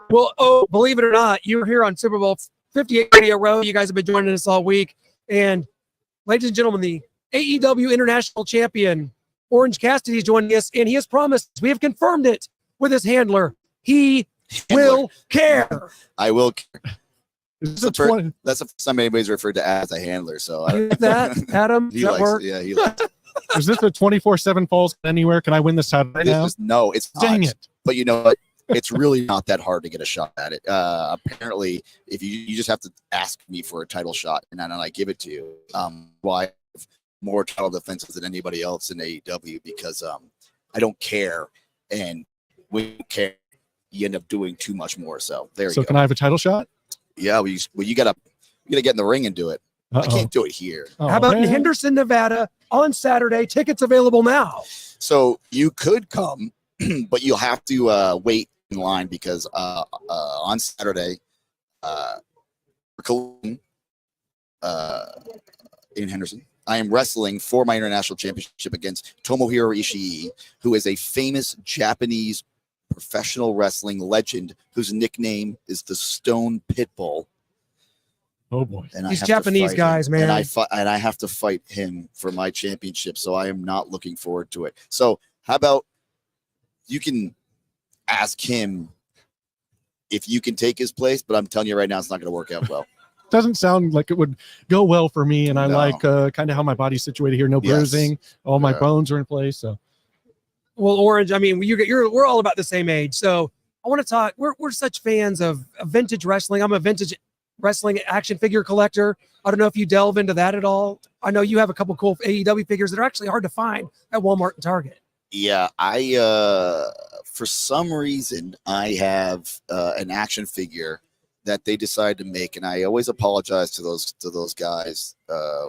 Well, believe it or not, you were here on Super Bowl 58 Radio Row. You guys have been joining us all week. And ladies and gentlemen, the AEW International Champion, Orange Cassidy, is joining us. And he has promised, we have confirmed it with his handler, he will care. I will care. That's the first time anybody's referred to as a handler. So that, Adam, he likes work? it. Yeah, he likes it. Is this a 24/7 falls anywhere? Can I win this title right now? No, it's not. Dang it. But you know what? It's really not that hard to get a shot at it. Apparently, if you just have to ask me for a title shot, and then I give it to you. Why I have more title defenses than anybody else in AEW, because I don't care, and when you care, you end up doing too much more. So there you go. So can I have a title shot? Yeah, you gotta get in the ring and do it. I can't do it here. How about in Henderson, Nevada on Saturday? Tickets available now. So you could come, but you'll have to wait in line, because on Saturday, in Henderson, I am wrestling for my international championship against Tomohiro Ishii, who is a famous Japanese professional wrestling legend whose nickname is the Stone Pitbull. Oh boy, and these Japanese guys, man, and I have to fight him for my championship. So I am not looking forward to it. So how about you can ask him if you can take his place? But I'm telling you right now, it's not going to work out well. Doesn't sound like it would go well for me, and I like kind of how my body's situated here. No bruising, all my bones are in place. So, well, Orange, I mean, we're all about the same age, so I want to talk. We're such fans of vintage wrestling. I'm a vintage wrestling action figure collector. I don't know if you delve into that at all. I know you have a couple cool AEW figures that are actually hard to find at Walmart and Target. Yeah, I for some reason I have an action figure that they decided to make, and I always apologize to those guys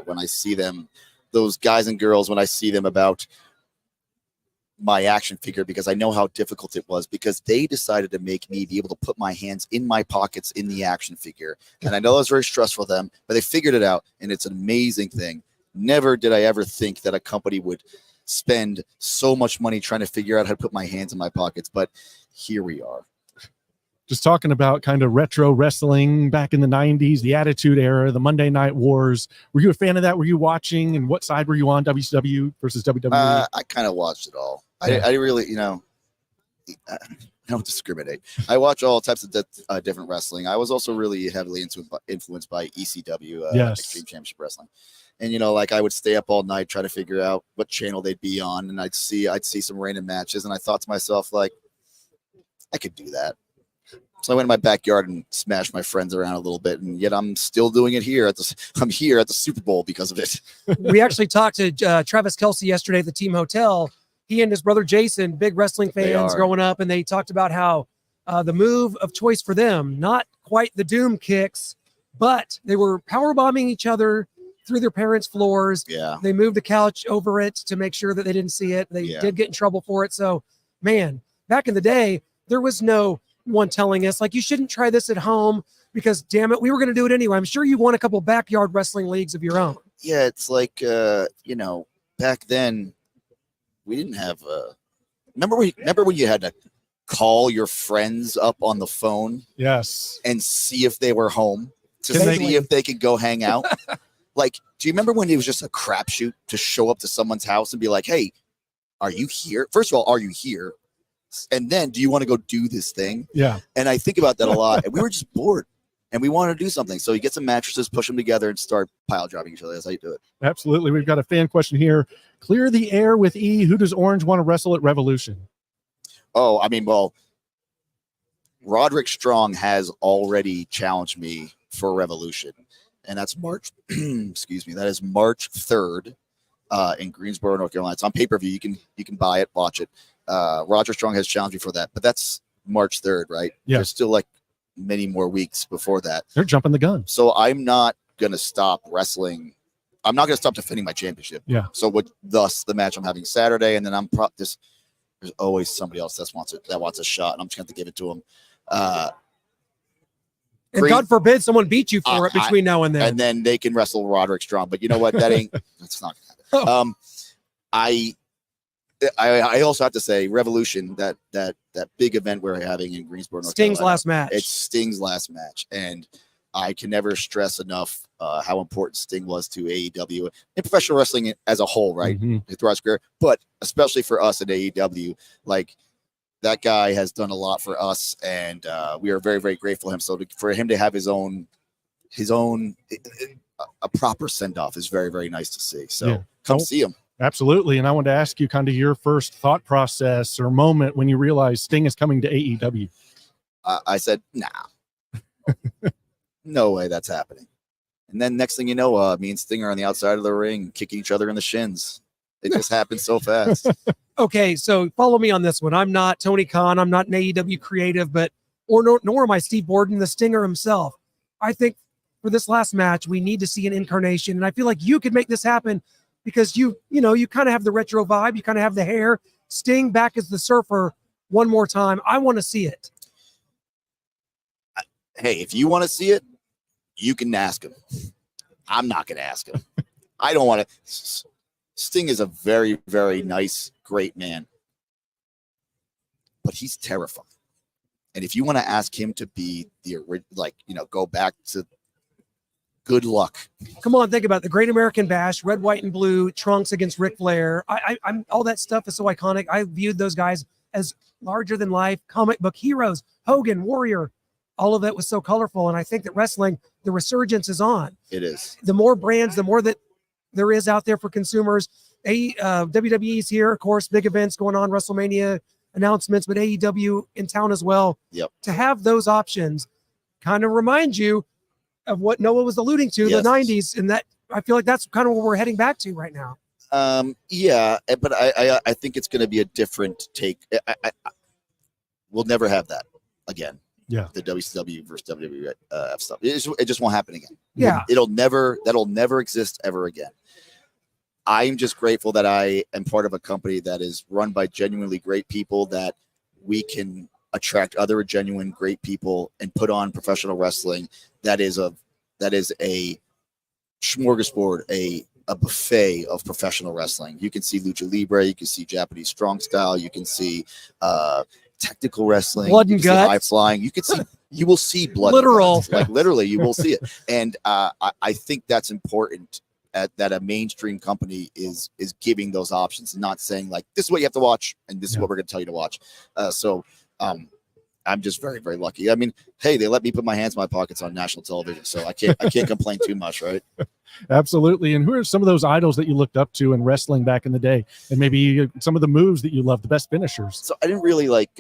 when I see them, those guys and girls, when I see them about my action figure, because I know how difficult it was, because they decided to make me be able to put my hands in my pockets in the action figure. And I know that was very stressful for them, but they figured it out, and it's an amazing thing. Never did I ever think that a company would spend so much money trying to figure out how to put my hands in my pockets, but here we are. Just talking about kind of retro wrestling back in the 90s, the Attitude Era, the Monday Night Wars. Were you a fan of that? Were you watching, and what side were you on, WCW versus WWE? I kind of watched it all. I really, I don't discriminate. I watch all types of different wrestling. I was also really heavily influenced by ECW, Extreme Championship Wrestling. And, I would stay up all night trying to figure out what channel they'd be on. And I'd see some random matches. And I thought to myself, I could do that. So I went in my backyard and smashed my friends around a little bit. And yet I'm still doing it here. I'm here at the Super Bowl because of it. We actually talked to Travis Kelce yesterday at the team hotel. He and his brother Jason, big wrestling fans growing up, and they talked about how the move of choice for them, not quite the Doom kicks, but they were power bombing each other through their parents' floors. Yeah. They moved the couch over it to make sure that they didn't see it. They did get in trouble for it. So, man, back in the day, there was no one telling us, you shouldn't try this at home because, damn it, we were going to do it anyway. I'm sure you won a couple backyard wrestling leagues of your own. Yeah, it's back then, we didn't have remember when you had to call your friends up on the phone? Yes. And see if they were home to see if they could go hang out? Do you remember when it was just a crapshoot to show up to someone's house and be like, hey, are you here? First of all, are you here? And then, do you want to go do this thing? Yeah. And I think about that a lot. And we were just bored. And we wanted to do something. So you get some mattresses, push them together, and start pile driving each other. That's how you do it. Absolutely. We've got a fan question here. Clear the air with E. Who does Orange want to wrestle at Revolution? Oh, Roderick Strong has already challenged me for Revolution. And that's March, excuse me, that is March 3rd in Greensboro, North Carolina. It's on pay-per-view. You can buy it, watch it. Roger Strong has challenged me for that. But that's March 3rd, right? Yeah. There's still many more weeks before that. They're jumping the gun. So I'm not going to stop wrestling. I'm not going to stop defending my championship. Yeah. So thus the match I'm having Saturday, and then there's always somebody else that wants a shot, and I'm just going to give it to them. And God forbid someone beat you for it between now and then. And then they can wrestle Roderick Strong. But you know what? That's not going to happen. I I also have to say, Revolution, that big event we're having in Greensboro, North Sting's Carolina, last match. It's Sting's last match, and I can never stress enough how important Sting was to AEW and professional wrestling as a whole, right? Throughout his career, but especially for us at AEW, like that guy has done a lot for us, and we are very, very grateful to him. So for him to have his own a proper send off is very, very nice to see. So come see him. Absolutely. And I wanted to ask you kind of your first thought process or moment when you realized Sting is coming to AEW. I said, nah, no way that's happening. And then next thing you know, me and Sting are on the outside of the ring kicking each other in the shins. It just happened so fast. Okay, so follow me on this one. I'm not Tony Khan. I'm not an AEW creative, nor am I Steve Borden, the Stinger himself. I think for this last match, we need to see an incarnation. And I feel like you could make this happen because you kind of have the retro vibe. You kind of have the hair. Sting back as the Surfer one more time. I want to see it. Hey, if you want to see it, you can ask him. I'm not going to ask him. I don't want to. Sting is a very, very nice, great man. But he's terrifying. And if you want to ask him to be go back to good luck. Come on, think about it. The Great American Bash, red, white, and blue, Trunks against Ric Flair. I'm all that stuff is so iconic. I viewed those guys as larger than life, comic book heroes. Hogan, Warrior, all of that was so colorful. And I think that wrestling, the resurgence is on. It is. The more brands, the more that there is out there for consumers. WWE's here, of course, big events going on, WrestleMania announcements, but AEW in town as well. Yep. To have those options kind of remind you of what Noah was alluding to, yes. the 90s, and that I feel like that's kind of where we're heading back to right now. Yeah, but I think it's going to be a different take. We'll never have that again. Yeah, the WCW versus WWF stuff. It just won't happen again. Yeah, that'll never exist ever again. I'm just grateful that I am part of a company that is run by genuinely great people, that we can attract other genuine great people and put on professional wrestling that is a smorgasbord, a buffet of professional wrestling. You can see lucha libre, you can see Japanese strong style, you can see technical wrestling, blood and guts, high flying. You will see blood, literal, like literally, you will see it. And I think that's important. That a mainstream company is giving those options, not saying like, this is what you have to watch and this is what we're going to tell you to watch. So I'm just very, very lucky. I mean, hey, they let me put my hands in my pockets on national television, so I can't complain too much, right? Absolutely. And who are some of those idols that you looked up to in wrestling back in the day, and maybe some of the moves that you loved, the best finishers? So I didn't really like.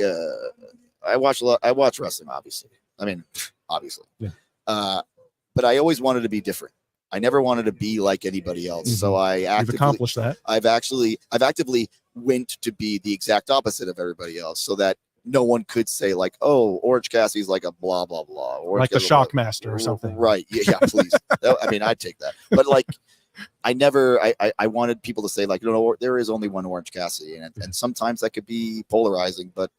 I watch wrestling, obviously. Yeah. But I always wanted to be different. I never wanted to be like anybody else. Mm-hmm. So You've accomplished that. I've actively went to be the exact opposite of everybody else, so that no one could say like, oh, Orange Cassidy's like a blah, blah, blah. Orange like the Shockmaster or something. Right. Yeah, please. I mean, I'd take that. But like, I wanted people to say like, no, there is only one Orange Cassidy. And sometimes that could be polarizing, but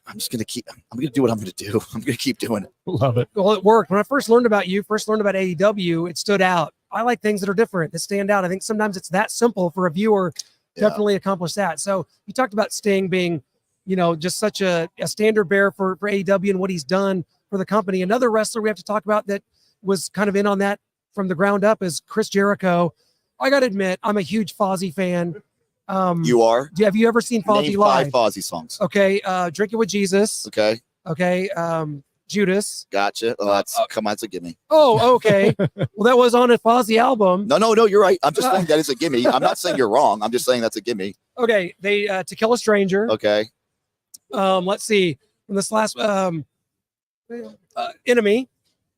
I'm going to do what I'm going to do. I'm going to keep doing it. Love it. Well, it worked. When I first learned about AEW, it stood out. I like things that are different, that stand out. I think sometimes it's that simple for a viewer to definitely accomplish that. So you talked about Sting being, just such a standard bearer for AEW and what he's done for the company. Another wrestler we have to talk about that was kind of in on that from the ground up is Chris Jericho. I got to admit, I'm a huge Fozzy fan. You are? Have you ever seen Fozzy live? 5 Fozzy songs. Okay. Drinking with Jesus. Okay. Judas. Gotcha. Oh, that's a gimme. Oh, okay. Well, that was on a Fozzy album. No, you're right. I'm just saying that is a gimme. I'm not saying you're wrong. I'm just saying that's a gimme. Okay. They To Kill a Stranger. Okay. Let's see. From this last Enemy.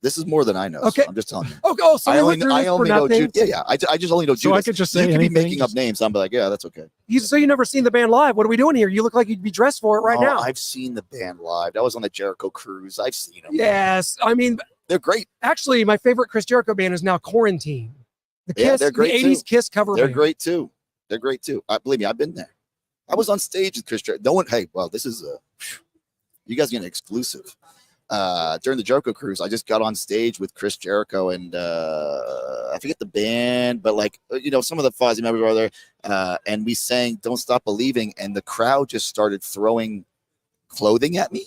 This is more than I know. Okay. So I'm just telling you. Oh, so I only know Judas. Yeah. I just only know Judas. So I could just say you could anything. be making up names. I'm like, yeah, that's okay. So you never seen the band live? What are we doing here? You look like you'd be dressed for it right now. I've seen the band live. That was on the Jericho cruise. I've seen them. Yes, I mean they're great. Actually, my favorite Chris Jericho band is now Quarantine. The Kiss, they're great the '80s too. Kiss cover. They're band. great too. Believe me, I've been there. I was on stage with Chris Jericho. No one. Hey, well, this is you guys get an exclusive. during the Jericho cruise, I just got on stage with Chris Jericho and I forget the band, but like, some of the Fozzy members were there, and we sang "Don't Stop Believing," and the crowd just started throwing clothing at me,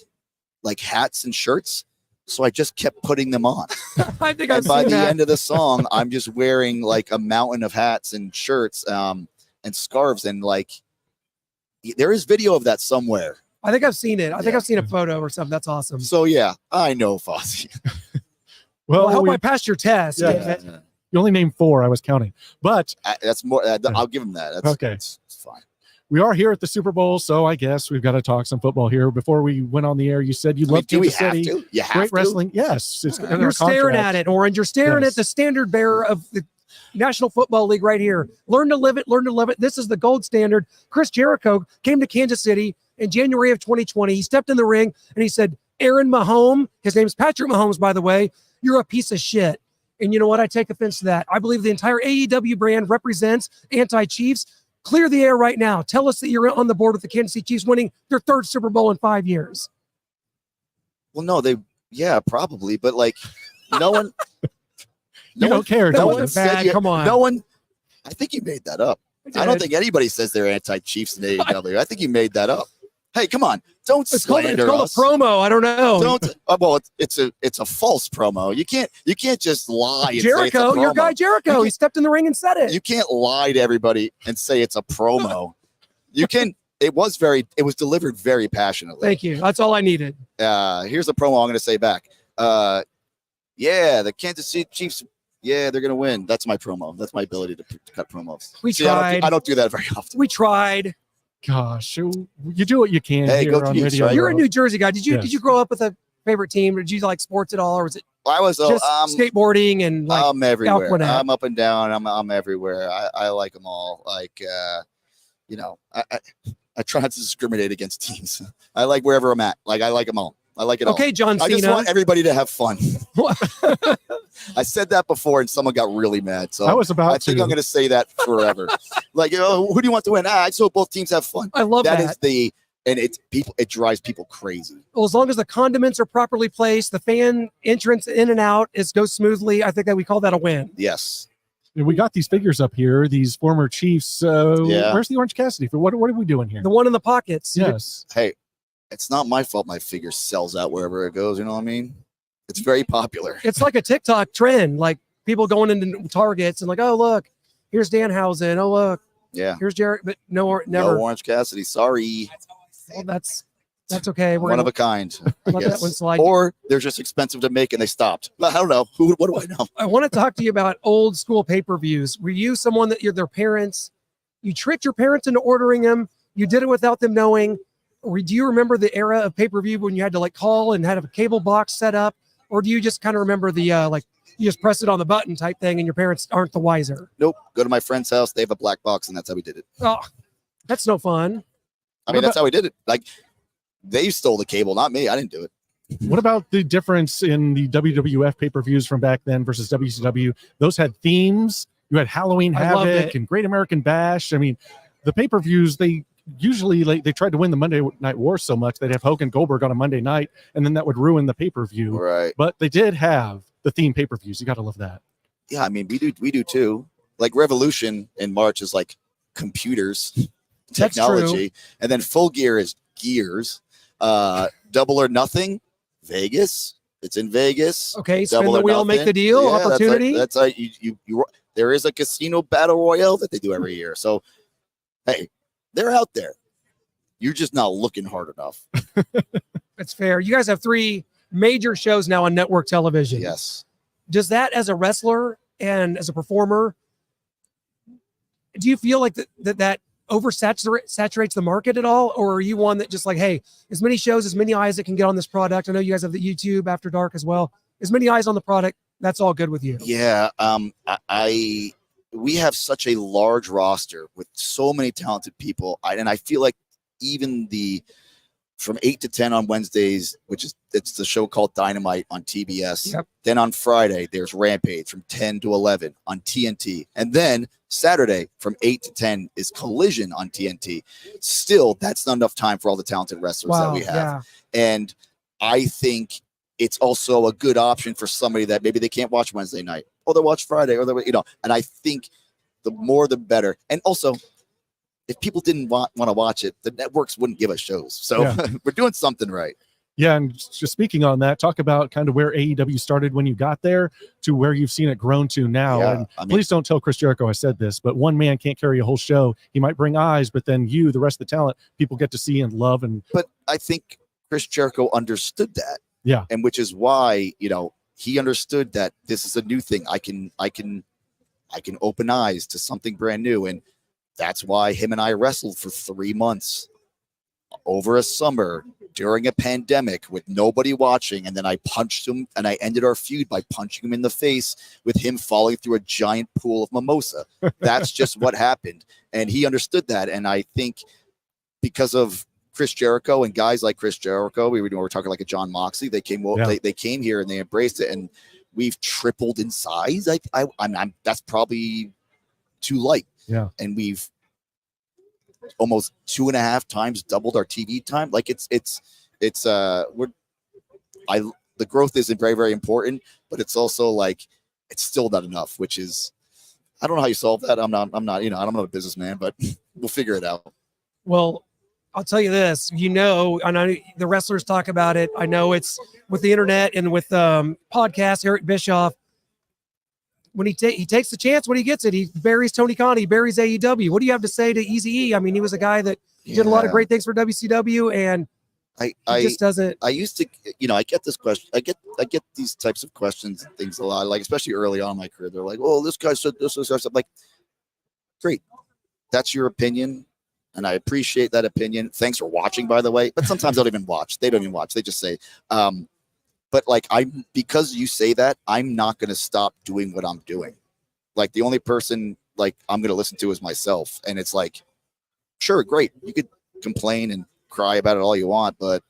like hats and shirts. So I just kept putting them on. I think I've by seen the that. end of the song, I'm just wearing like a mountain of hats and shirts and scarves, and like there is video of that somewhere. I think I've seen it. I think Yeah. I've seen a photo or something. That's awesome. So yeah, I know Fozzy. Well, I hope we- I passed your test. Yeah. you only named 4. I was counting, but That's more. I'll give him that. That's Okay. It's fine. we are here at the Super Bowl, so I guess we've got to talk some football here. Before we went on the air, you said you love Do we Kansas have City. to? You have Great to? wrestling. Yes. It's in our You're staring contract. at it, Orange. You're staring Yes. at the standard bearer of the National Football League right here. Learn to live it. Learn to love it. This is the gold standard. Chris Jericho came to Kansas City in January of 2020. He stepped in the ring and he said, Aaron Mahomes, his name's Patrick Mahomes, by the way, you're a piece of shit. And you know what? I take offense to that. I believe the entire AEW brand represents anti-Chiefs. Clear the air right now. Tell us that you're on the board with the Kansas City Chiefs winning their 3rd Super Bowl in 5 years. Well, no, probably, but like no one. You don't care. That do no you? one wasn't said bad. you- Come on. No one. I think you made that up. I don't did. think anybody says they're anti-Chiefs in AEW. I think you made that up. Hey, come on! Don't It's called slander a us. promo. I don't know. Don't. Well, it's a false promo. You can't just lie. And say it's a Jericho, your promo. guy Jericho, You he stepped in the ring and said it. You can't lie to everybody and say it's a promo. You can. It was delivered very passionately. Thank you. That's all I needed. Here's a promo I'm going to say back. Yeah, the Kansas City Chiefs. Yeah, they're going to win. That's my promo. That's my ability to cut promos. We See, tried. I don't do that very often. We tried. Gosh, you do what you can Hey, here go on Chiefs, Radio right? You're a Row. New Jersey guy. Did Yes. you grow up with a favorite team? Or did you like sports at all, or was it I was. just skateboarding and like? I'm everywhere. Gwinnett? I'm up and down. I'm everywhere. I like them all. Like, I try not to discriminate against teams. I like wherever I'm at. Like, I like them all. I like it all. Okay, John I just Cena. want everybody to have fun. I said that before, and someone got really mad. So I was about I think to. I'm going to say that forever. Like, who do you want to win? I just hope both teams have fun. I love that. And it drives people crazy. Well, as long as the condiments are properly placed, the fan entrance in and out goes smoothly. I think that we call that a win. Yes. We got these figures up here, these former Chiefs. Yeah. Where's the Orange Cassidy? What are we doing here? The one in the pockets. Yes. Hey, it's not my fault my figure sells out wherever it goes. You know what I mean? It's very popular. It's like a TikTok trend. Like people going into Targets and like, oh look, here's Danhausen. Oh look, Yeah. here's Jared. But never. No Orange Cassidy. Sorry. Well, that's okay. We're One gonna of a kind. let Yes. that one slide. Or they're just expensive to make and they stopped. But I don't know. What do I know? I want to talk to you about old school pay-per-views. Were you someone that their parents, you tricked your parents into ordering them? You did it without them knowing? Or do you remember the era of pay-per-view when you had to like call and had a cable box set up? Or do you just kind of remember the like you just press it on the button type thing and your parents aren't the wiser? Nope. Go to my friend's house. They have a black box and that's how we did it. Oh, that's no fun. I mean, that's how we did it. Like they stole the cable, not me. I didn't do it. What about the difference in the WWF pay-per-views from back then versus WCW? Those had themes. You had Halloween I loved Havoc it. and Great American Bash. I mean, the pay-per-views, they usually they tried to win the Monday Night War so much they'd have Hogan Goldberg on a Monday night, and then that would ruin the pay-per-view. Right. But they did have the theme pay-per-views. You got to love that. Yeah. I mean, we do too. Like Revolution in March is like computers, That's technology. And then Full Gear is gears. Double or Nothing, Vegas. It's in Vegas. Okay, spin Double the or wheel, make Nothing. the deal, Yeah, opportunity. That's like you there is a casino battle royale that they do every year. So hey, they're out there. You're just not looking hard enough. That's fair. You guys have 3 major shows now on network television. Yes. Does that, as a wrestler and as a performer, do you feel like that oversaturates the market at all? Or are you one that just like, hey, as many shows, as many eyes that can get on this product? I know you guys have the YouTube After Dark as well. As many eyes on the product, that's all good with you. Yeah. We have such a large roster with so many talented people. I feel like even from 8 to 10 on Wednesdays, it's the show called Dynamite on TBS. Yep. Then on Friday, there's Rampage from 10 to 11 on TNT. And then Saturday from 8 to 10 is Collision on TNT. Still, that's not enough time for all the talented wrestlers that we have. Yeah. And I think it's also a good option for somebody that maybe they can't watch Wednesday night, or they watch Friday, or they, and I think the more the better. And also, if people didn't want to watch it, the networks wouldn't give us shows. So we're doing something right. Yeah, and just speaking on that, talk about kind of where AEW started when you got there to where you've seen it grown to now. Yeah, and please don't tell Chris Jericho I said this, but one man can't carry a whole show. He might bring eyes, but then you, the rest of the talent, people get to see and love. But I think Chris Jericho understood that. Yeah. And which is why, he understood that this is a new thing. I can open eyes to something brand new. And that's why him and I wrestled for 3 months over a summer during a pandemic with nobody watching. And then I punched him, and I ended our feud by punching him in the face with him falling through a giant pool of mimosa. That's just what happened. And he understood that. And I think because of Chris Jericho and guys like Chris Jericho, we were talking like a John Moxley. They came they came here and they embraced it, and we've tripled in size. I'm that's probably too light. Yeah. And we've almost 2.5 times doubled our TV time. Like the growth isn't very, very important, but it's also like, it's still not enough, which is, I don't know how you solve that. I'm not, I'm not a businessman, but we'll figure it out. Well, I'll tell you this, I know the wrestlers talk about it. I know it's with the internet and with podcasts, Eric Bischoff, when he takes the chance, when he gets it, he buries Tony Khan, he buries AEW. What do you have to say to Eazy-E? I mean, he was a guy that did a lot of great things for WCW, and he just doesn't. I used to, I get this question. I get these types of questions and things a lot, like especially early on in my career. They're like, "Oh, this guy said this." I'm like, great, that's your opinion, and I appreciate that opinion. Thanks for watching, by the way. But sometimes they don't even watch. They don't even watch. They just say, but like, because you say that, I'm not going to stop doing what I'm doing. Like, the only person like I'm going to listen to is myself. And it's like, sure, great. You could complain and cry about it all you want, but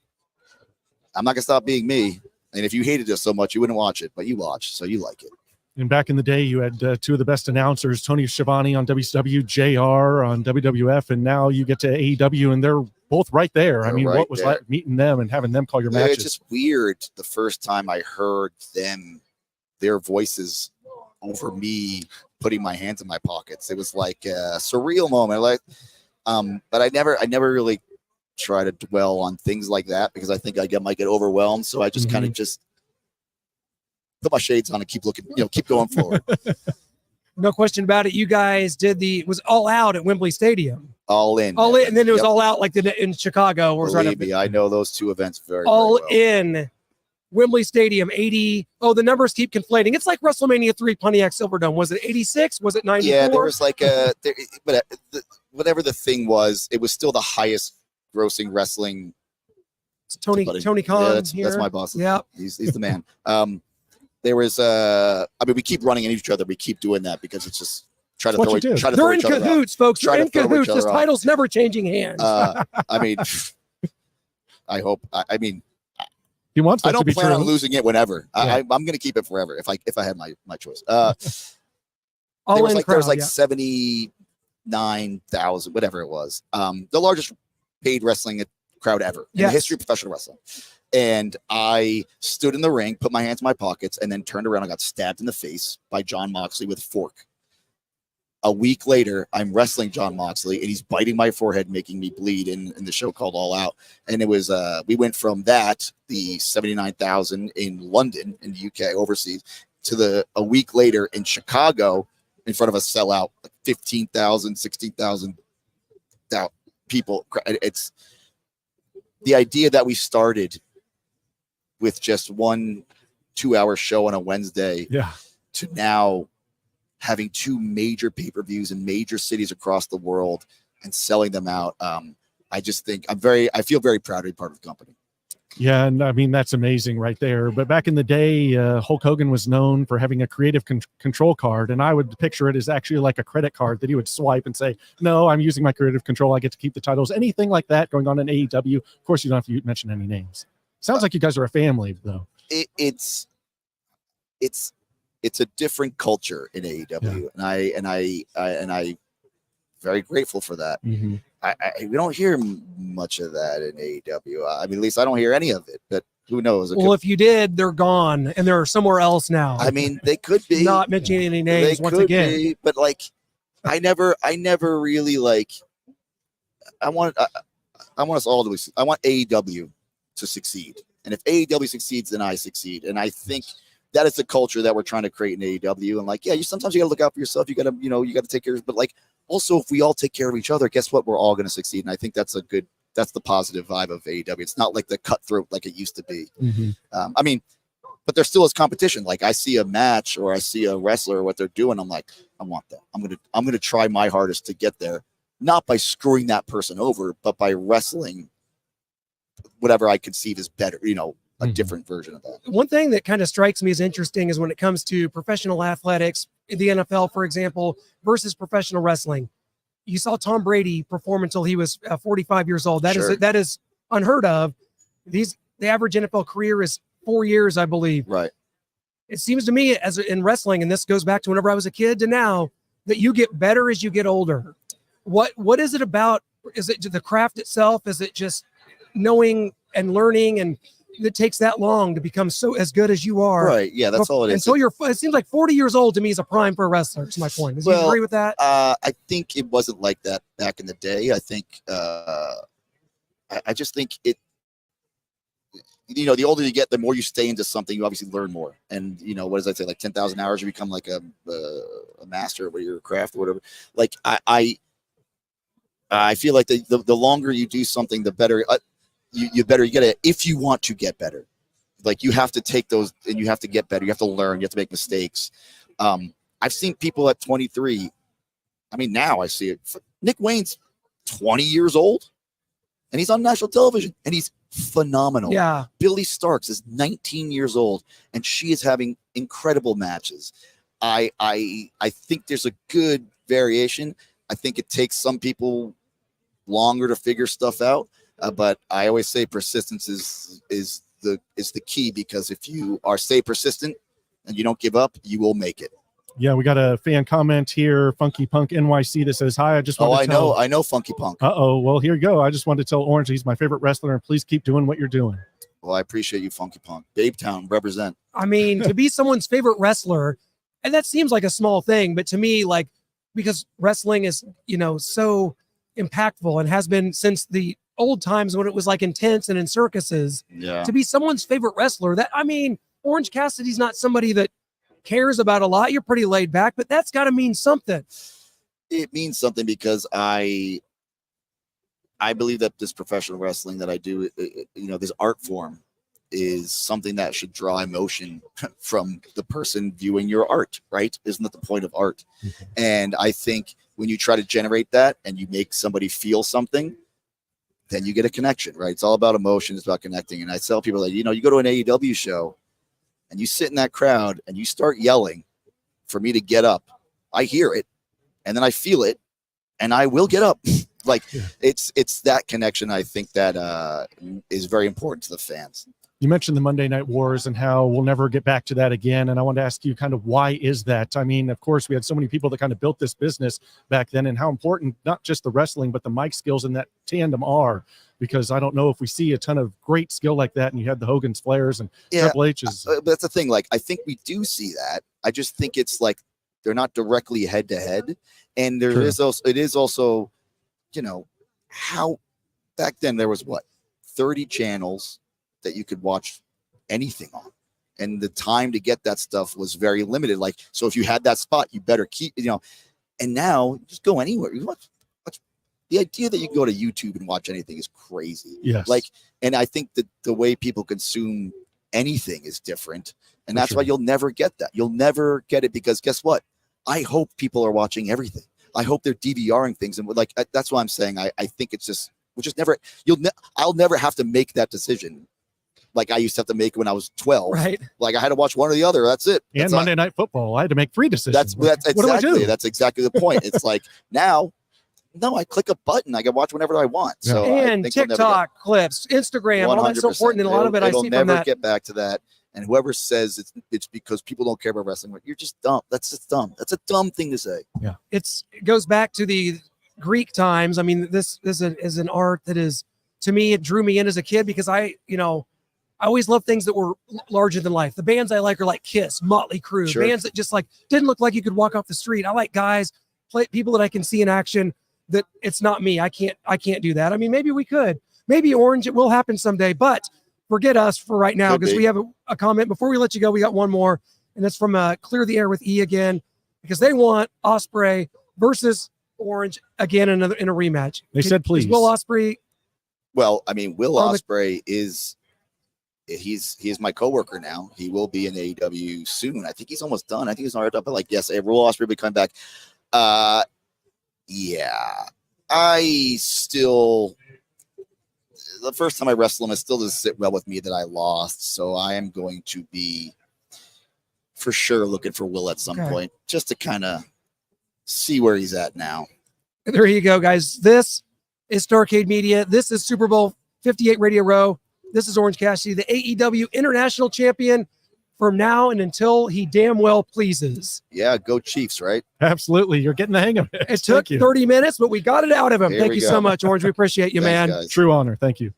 I'm not going to stop being me. And if you hated us so much, you wouldn't watch it, but you watch, so you like it. And back in the day, you had two of the best announcers, Tony Schiavone on WCW, JR on WWF, and now you get to AEW, and they're both right there. I mean, what was like meeting them and having them call your matches? It's just weird the first time I heard their voices over me putting my hands in my pockets. It was like a surreal moment. But I never really try to dwell on things like that, because I think I might get overwhelmed. So I just kind of just put my shades on and keep looking, keep going forward. No question about it. You guys was All Out at Wembley Stadium. All in, and then it was All Out like in Chicago. Believe me, I know those two events very All well. In Wembley Stadium, 80. Oh, the numbers keep conflating. It's like WrestleMania 3 Pontiac Silverdome. Was it 86? Was it 94? Yeah, there was like whatever the thing was, it was still the highest grossing wrestling. It's Tony Khan. That's my boss. Yeah, he's the man. There was we keep running into each other. We keep doing that because it's just try to throw each other. They're in cahoots, folks. They're in cahoots. This title's never changing hands. I hope. He wants. I don't to be plan true. on losing it whenever. Yeah. I'm going to keep it forever if I had my choice. There was 79,000, whatever it was. The largest paid wrestling crowd ever in the history of professional wrestling. And I stood in the ring, put my hands in my pockets, and then turned around and got stabbed in the face by John Moxley with a fork. A week later, I'm wrestling John Moxley, and he's biting my forehead, making me bleed in the show called All Out. And it was, we went from that, the 79,000 in London, in the UK, overseas, to a week later in Chicago, in front of a sellout, like 15,000, 16,000 people. It's the idea that we started with just 1 2-hour show on a Wednesday to now having 2 major pay-per-views in major cities across the world and selling them out. I just think I feel very proud to be part of the company. Yeah, and I mean, that's amazing right there. But back in the day, Hulk Hogan was known for having a creative control card, and I would picture it as actually like a credit card that he would swipe and say, no, I'm using my creative control. I get to keep the titles. Anything like that going on in AEW. Of course, you don't have to mention any names. Sounds like you guys are a family, though. It's a different culture in AEW, and I very grateful for that. Mm-hmm. We don't hear much of that in AEW. At least I don't hear any of it. But Who knows? Well, if you did, they're gone and they're somewhere else now. I mean, they could be. Not mentioning any names They once could again. be, but like, I never really like. I want us all to. I want AEW to succeed, and if AEW succeeds, then I succeed. And I think that is the culture that we're trying to create in AEW. And like, yeah, sometimes you got to look out for yourself. You got to, you got to take care of. But like, also, if we all take care of each other, guess what? We're all going to succeed. And I think that's that's the positive vibe of AEW. It's not like the cutthroat like it used to be. Mm-hmm. I mean, but there still is competition. Like I see a match or I see a wrestler, what they're doing. I'm like, I want that. I'm going to try my hardest to get there. Not by screwing that person over, but by wrestling whatever I conceive is better, a different version of that. One thing that kind of strikes me as interesting is when it comes to professional athletics, in the NFL, for example, versus professional wrestling. You saw Tom Brady perform until he was 45 years old. That is unheard of. The average NFL career is 4 years, I believe. Right. It seems to me, as in wrestling, and this goes back to whenever I was a kid to now, that you get better as you get older. What is it about? Is it the craft itself? Is it just knowing and learning, and it takes that long to become so as good as you are? Right. Yeah, that's all it is. Until it seems like 40 years old to me is a prime for a wrestler. That's my point. Do you agree with that? I think it wasn't like that back in the day. I think I just think it. The older you get, the more you stay into something, you obviously learn more. And what does I say? Like 10,000 hours, you become like a master of your craft or whatever. Like I feel like the longer you do something, the better you get it. If you want to get better, like you have to take those and you have to get better. You have to learn. You have to make mistakes. I've seen people at 23. I mean, now I see it. Nick Wayne's 20 years old, and he's on national television, and he's phenomenal. Yeah. Billy Starks is 19 years old, and she is having incredible matches. I think there's a good variation. I think it takes some people longer to figure stuff out, but I always say persistence is the key, because if you stay persistent and you don't give up, you will make it. Yeah, we got a fan comment here, Funky Punk NYC, that says, "Hi, I just want to tell." I know Funky Punk. Well, here you go. I just wanted to tell Orange he's my favorite wrestler, and please keep doing what you're doing. Well, I appreciate you, Funky Punk. Babetown, represent. I mean, to be someone's favorite wrestler, and that seems like a small thing, but to me, like, because wrestling is, so impactful and has been since the old times when it was like intense and in circuses. Yeah. To be someone's favorite wrestler, Orange Cassidy's not somebody that cares about a lot. You're pretty laid back, but that's got to mean something. It means something because I believe that this professional wrestling that I do, this art form is something that should draw emotion from the person viewing your art, right? Isn't that the point of art? Mm-hmm. And I think when you try to generate that and you make somebody feel something, then you get a connection, right? It's all about emotion. It's about connecting. And I tell people that, you go to an AEW show and you sit in that crowd and you start yelling for me to get up. I hear it and then I feel it and I will get up. It's that connection. I think that is very important to the fans. You mentioned the Monday Night Wars and how we'll never get back to that again. And I wanted to ask you kind of why is that? I mean, of course, we had so many people that kind of built this business back then, and how important not just the wrestling, but the mic skills in that tandem are. Because I don't know if we see a ton of great skill like that. And you had the Hogan's Flairs and Triple H's. That's the thing. Like, I think we do see that. I just think it's like they're not directly head to head. And it is also, how back then there was 30 channels that you could watch anything on, and the time to get that stuff was very limited. Like, so if you had that spot, you better keep, and now just go anywhere. You watch. The idea that you can go to YouTube and watch anything is crazy. Yes. And I think that the way people consume anything is different, and that's why you'll never get that. You'll never get it, because guess what? I hope people are watching everything. I hope they're DVRing things, and that's why I'm saying I think it's just I'll never have to make that decision. Like I used to have to make when I was 12. Right. Like I had to watch one or the other. That's it. And Monday Night Football, I had to make 3 decisions. That's exactly, what do I do? That's exactly the point. It's like now, no, I click a button. I can watch whenever I want. Yeah. So and TikTok clips, Instagram, all that's so important. And a lot of it I see from that. It'll never get back to that. And whoever says it's because people don't care about wrestling, you're just dumb. That's just dumb. That's a dumb thing to say. Yeah. It goes back to the Greek times. I mean, this is an art that is, to me, it drew me in as a kid because I I always love things that were larger than life. The bands I like are like Kiss, Motley Crue, Sure. bands that just like didn't look like you could walk off the street. I like guys, people that I can see in action. That it's not me. I can't do that. I mean, maybe we could. Maybe Orange, it will happen someday, but forget us for right now because we have a comment. Before we let you go, we got one more, and it's from Clear the Air with E again, because they want Ospreay versus Orange again in a rematch. They said please. Will Ospreay? Well, I mean, Will Ospreay he's my coworker now. He will be in AEW soon. I think he's almost done. I think he's already up. But like, yes, Will Ospreay will come back. Yeah, I still. The first time I wrestled him, it still doesn't sit well with me that I lost. So I am going to be for sure looking for Will at some point, just to kind of see where he's at now. There you go, guys. This is Starrcade Media. This is Super Bowl 58 Radio Row. This is Orange Cassidy, the AEW International Champion from now and until he damn well pleases. Yeah, go Chiefs, right? Absolutely. You're getting the hang of it. It took 30 minutes, but we got it out of him. Thank you so much, Orange. We appreciate you, Thanks, man. guys. True honor. Thank you.